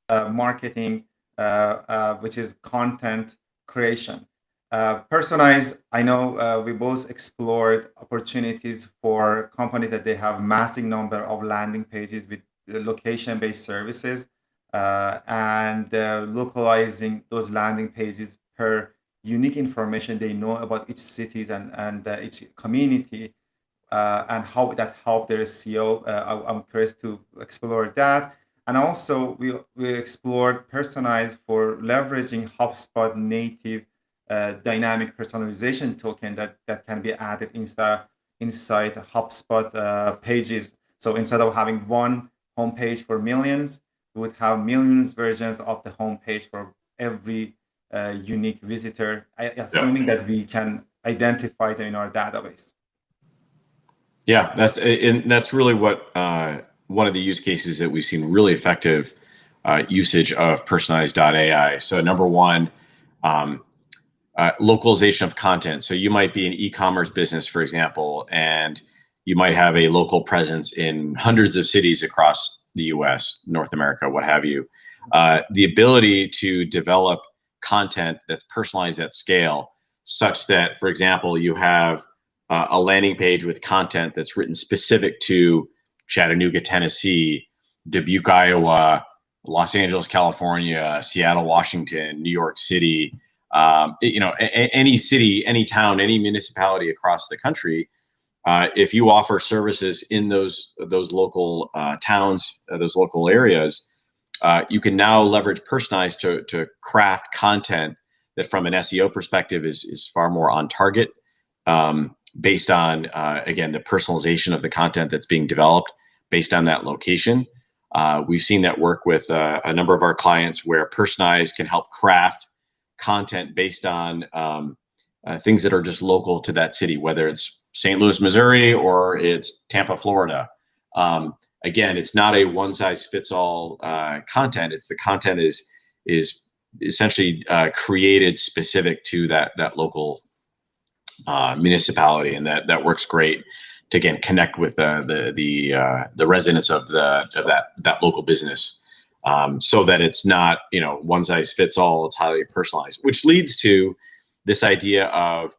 marketing, which is content creation. Personalize, I know we both explored opportunities for companies that they have massive number of landing pages with location-based services, and localizing those landing pages per unique information they know about each cities and each community, and how that helped their SEO. I'm curious to explore that. And also, we explored Personalize for leveraging HubSpot native dynamic personalization token that can be added inside HubSpot pages. So instead of having one homepage for millions, we would have millions versions of the homepage for every unique visitor, assuming that we can identify them in our database. Yeah, that's really what one of the use cases that we've seen really effective usage of Personalize.ai. So number one, localization of content. So you might be an e-commerce business, for example, and you might have a local presence in hundreds of cities across the US, North America, what have you. The ability to develop content that's personalized at scale, such that, for example, you have a landing page with content that's written specific to Chattanooga, Tennessee, Dubuque, Iowa, Los Angeles, California, Seattle, Washington, New York City, any city, any town, any municipality across the country. If you offer services in those local towns, those local areas, you can now leverage Personalize to craft content that, from an SEO perspective, is far more on target, based on again, the personalization of the content that's being developed based on that location. We've seen that work with a number of our clients, where Personalize can help craft content based on things that are just local to that city, whether it's St. Louis, Missouri, or it's Tampa, Florida. Again, it's not a one-size-fits-all content. It's the content is essentially created specific to that local municipality, and that works great to, again, connect with the residents of that local business, so that it's not one size fits all. It's highly personalized, which leads to this idea of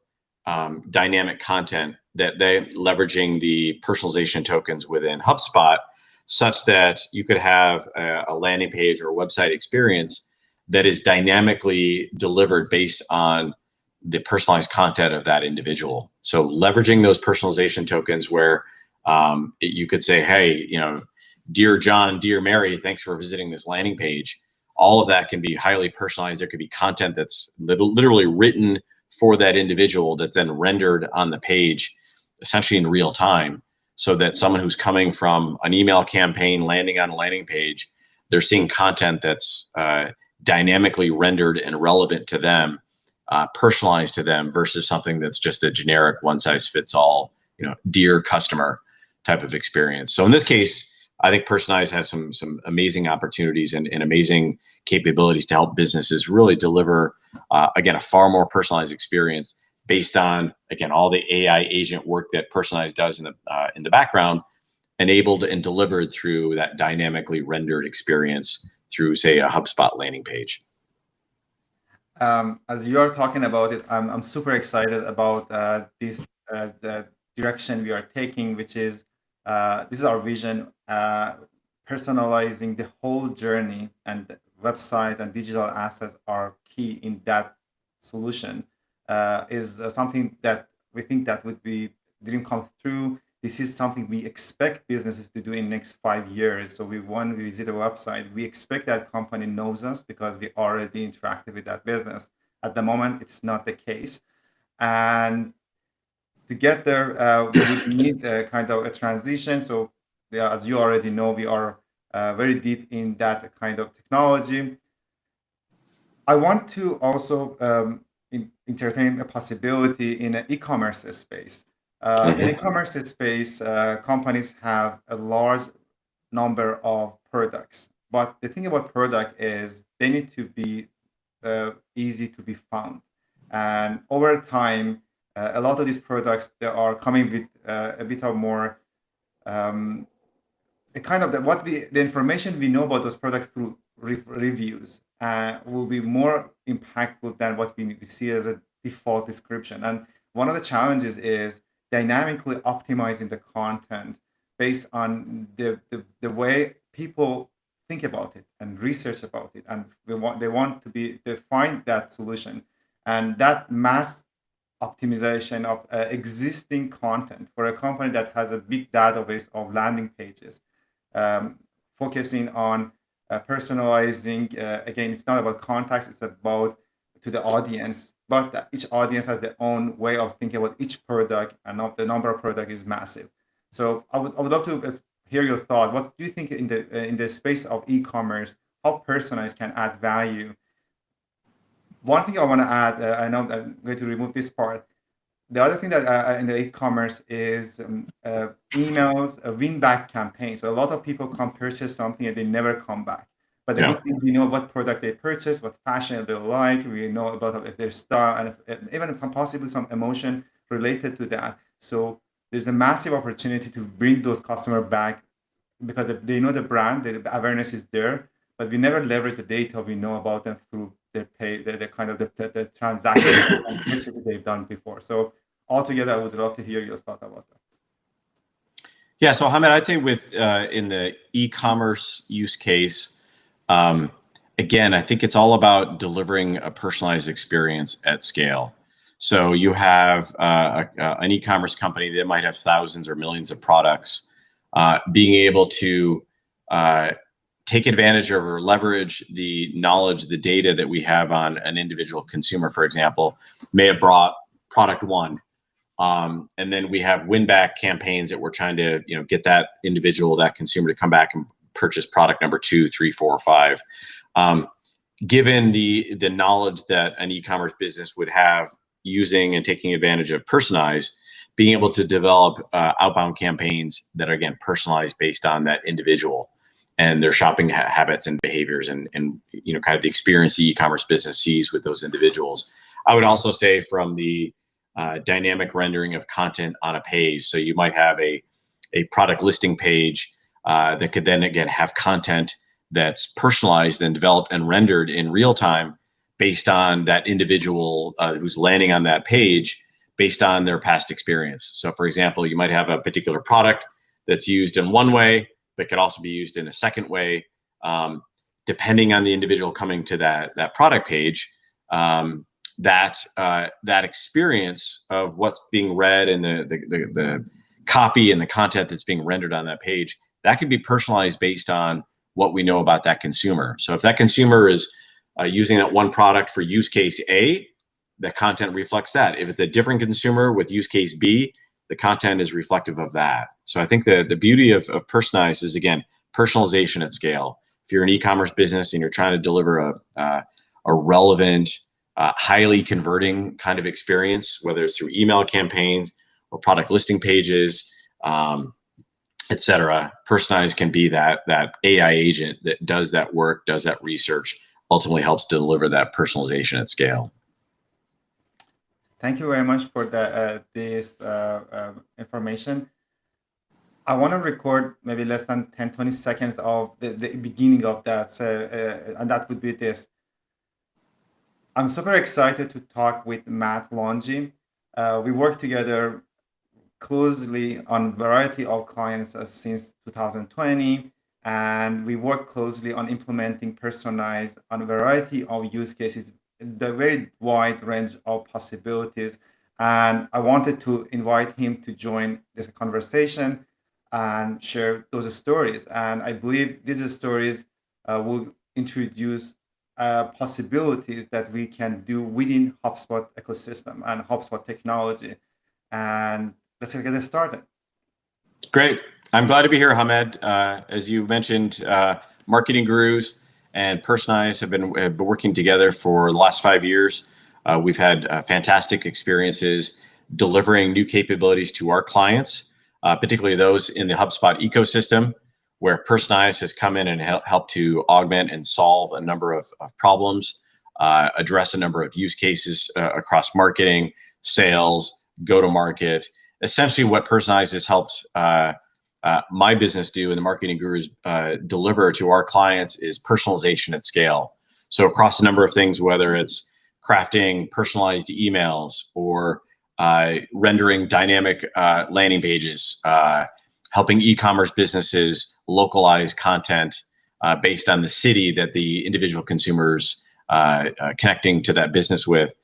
dynamic content, that they leveraging the personalization tokens within HubSpot, such that you could have a landing page or a website experience that is dynamically delivered based on the personalized content of that individual. So leveraging those personalization tokens, where you could say, hey, dear John, dear Mary, thanks for visiting this landing page. All of that can be highly personalized. There could be content that's literally written for that individual that's then rendered on the page, essentially in real time, so that someone who's coming from an email campaign landing on a landing page, they're seeing content that's dynamically rendered and relevant to them, personalized to them, versus something that's just a generic one-size-fits-all, dear customer type of experience. So in this case, I think Personalize has some amazing opportunities and amazing capabilities to help businesses really deliver, again, a far more personalized experience based on, again, all the AI agent work that Personalize does in the background, enabled and delivered through that dynamically rendered experience through, say, a HubSpot landing page. As you are talking about it, I'm super excited about the direction we are taking, which is this is our vision, personalizing the whole journey, and websites and digital assets are key in that solution. Is something that we think that didn't come through. This is something we expect businesses to do in the next 5 years. So when we visit a website, we expect that company knows us because we already interacted with that business. At the moment, it's not the case. And to get there, we need kind of a transition. So as you already know, we are very deep in that kind of technology. I want to also entertain a possibility in an e-commerce space. In e-commerce space, companies have a large number of products. But the thing about product is they need to be easy to be found. And over time, a lot of these products, they are coming with a bit of more the information we know about those products through reviews will be more impactful than what we see as a default description. And one of the challenges is dynamically optimizing the content based on the way people think about it and research about it, and they want to be they find that solution, and that mass optimization of existing content for a company that has a big database of landing pages, um, focusing on personalizing. Again, it's not about contacts; it's about to the audience. But each audience has their own way of thinking about each product, and the number of product is massive. So I would love to hear your thought. What do you think in the space of e-commerce? How personalized can add value? One thing I want to add, I know I'm going to remove this part. The other thing that in the e-commerce is emails, a win-back campaign. So a lot of people come purchase something and they never come back. But the Yeah. good thing, we know what product they purchase, what fashion they like. We know about if their style and even some possibly some emotion related to that. So there's a massive opportunity to bring those customer back because they know the brand, the awareness is there, but we never leverage the data we know about them through their pay, the kind of the transaction and purchase that they've done before. So altogether, I would love to hear your thought about that. Yeah, so Hamed, I'd say with in the e-commerce use case, again, I think it's all about delivering a personalized experience at scale. So you have an e-commerce company that might have thousands or millions of products. Being able to take advantage of or leverage the knowledge, the data that we have on an individual consumer, for example, may have brought product one. And then we have win back campaigns that we're trying to, get that individual, that consumer to come back and purchase product number 2, 3, 4, 5. Given the knowledge that an e-commerce business would have using and taking advantage of Personalize, being able to develop outbound campaigns that are, again, personalized based on that individual and their shopping habits and behaviors and kind of the experience the e-commerce business sees with those individuals. I would also say from the dynamic rendering of content on a page. So you might have a product listing page that could then again have content that's personalized and developed and rendered in real time based on that individual who's landing on that page based on their past experience. So for example, you might have a particular product that's used in one way, but could also be used in a second way, depending on the individual coming to that product page. That experience of what's being read and the copy and the content that's being rendered on that page, that can be personalized based on what we know about that consumer. So if that consumer is using that one product for use case A, the content reflects that. If it's a different consumer with use case B, the content is reflective of that. So I think the beauty of Personalize is, again, personalization at scale. If you're an e-commerce business and you're trying to deliver a relevant, highly converting kind of experience, whether it's through email campaigns or product listing pages, et cetera, Personalize can be that AI agent that does that work, does that research, ultimately helps to deliver that personalization at scale. Thank you very much for this information. I want to record maybe less than 10, 20 seconds of the beginning of that. So, and that would be this. I'm super excited to talk with Matt Longi. We work together closely on a variety of clients since 2020, and we work closely on implementing Personalize on a variety of use cases, the very wide range of possibilities. And I wanted to invite him to join this conversation and share those stories. And I believe these stories will introduce possibilities that we can do within HubSpot ecosystem and HubSpot technology. And let's get it started. Great. I'm glad to be here, Hamed. As you mentioned, Marketing Gurus and Personalize have been working together for the last 5 years. We've had fantastic experiences delivering new capabilities to our clients, particularly those in the HubSpot ecosystem, where Personalize has come in and helped to augment and solve a number of problems, address a number of use cases across marketing, sales, go-to-market. Essentially, what Personalize has helped my business do and the Marketing Gurus deliver to our clients is personalization at scale. So across a number of things, whether it's crafting personalized emails or rendering dynamic landing pages, helping e-commerce businesses localize content based on the city that the individual consumers connecting to that business with.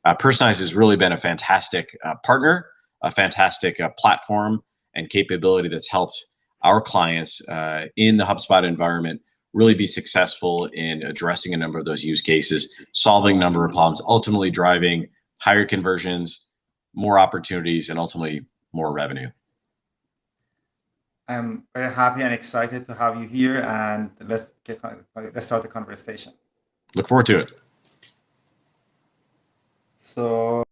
Personalize has really been a fantastic partner, a fantastic platform and capability that's helped our clients in the HubSpot environment really be successful in addressing a number of those use cases, solving a number of problems, ultimately driving higher conversions, more opportunities, and ultimately more revenue. I'm very happy and excited to have you here, and let's start the conversation. Look forward to it. So